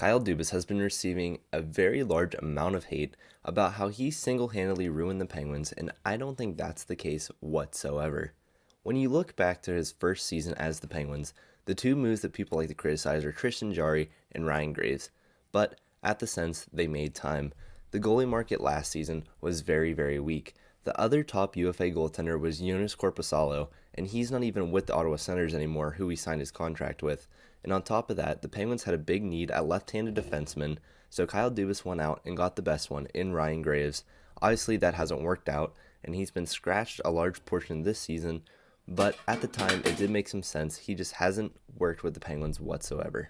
Kyle Dubas has been receiving a very large amount of hate about how he single handedly ruined the Penguins, and I don't think that's the case whatsoever. When you look back to his first season as the Penguins, the two moves that people like to criticize are Tristan Jarry and Ryan Graves, but at the sense they made time. The goalie market last season was very, very weak. The other top UFA goaltender was Jonas Korpisalo, and he's not even with the Ottawa Senators anymore, who he signed his contract with. And on top of that, the Penguins had a big need at left-handed defenseman, so Kyle Dubas went out and got the best one in Ryan Graves. Obviously, that hasn't worked out, and he's been scratched a large portion this season, but at the time, it did make some sense. He just hasn't worked with the Penguins whatsoever.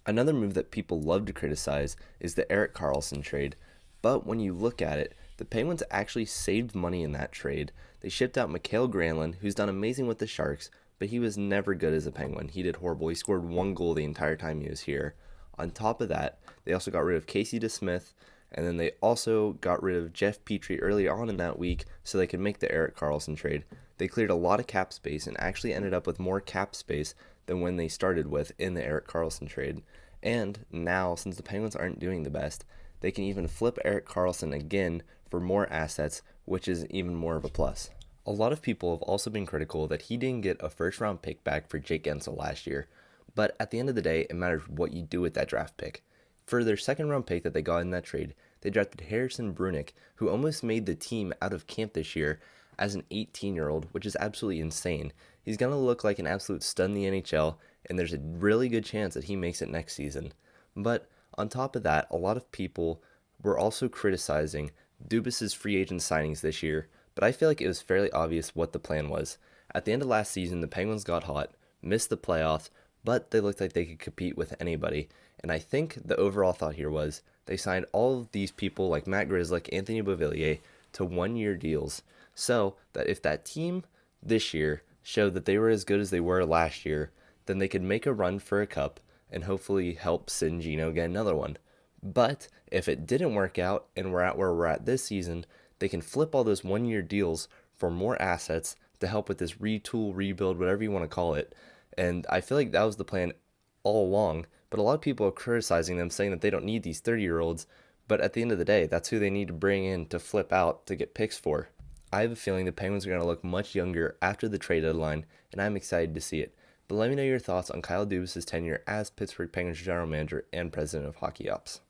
Another move that people love to criticize is the Erik Karlsson trade, but when you look at it, the Penguins actually saved money in that trade. They shipped out Mikael Granlund, who's done amazing with the Sharks, but he was never good as a Penguin. He did horrible. He scored one goal the entire time he was here. On top of that, they also got rid of Casey DeSmith, and then they also got rid of Jeff Petrie early on in that week so they could make the Erik Karlsson trade. They cleared a lot of cap space and actually ended up with more cap space than when they started with in the Erik Karlsson trade. And now, since the Penguins aren't doing the best, they can even flip Erik Karlsson again for more assets, which is even more of a plus. A lot of people have also been critical that he didn't get a first round pick back for Jake Guentzel last year, but at the end of the day, it matters what you do with that draft pick. For their second round pick that they got in that trade, they drafted Harrison Brunick, who almost made the team out of camp this year as an 18-year-old, which is absolutely insane. He's going to look like an absolute stud in the NHL, and there's a really good chance that he makes it next season. But on top of that, a lot of people were also criticizing Dubas' free agent signings this year, but I feel like it was fairly obvious what the plan was. At the end of last season, the Penguins got hot, missed the playoffs, but they looked like they could compete with anybody. And I think the overall thought here was they signed all of these people like Matt Grzelcyk, Anthony Beauvillier to one-year deals, so that if that team this year showed that they were as good as they were last year, then they could make a run for a cup and hopefully help Sid and Gino get another one. But if it didn't work out and we're at where we're at this season, they can flip all those one-year deals for more assets to help with this retool, rebuild, whatever you want to call it. And I feel like that was the plan all along, but a lot of people are criticizing them, saying that they don't need these 30-year-olds, but at the end of the day, that's who they need to bring in to flip out to get picks for. I have a feeling the Penguins are going to look much younger after the trade deadline, and I'm excited to see it. But let me know your thoughts on Kyle Dubas' tenure as Pittsburgh Penguins general manager and president of hockey ops.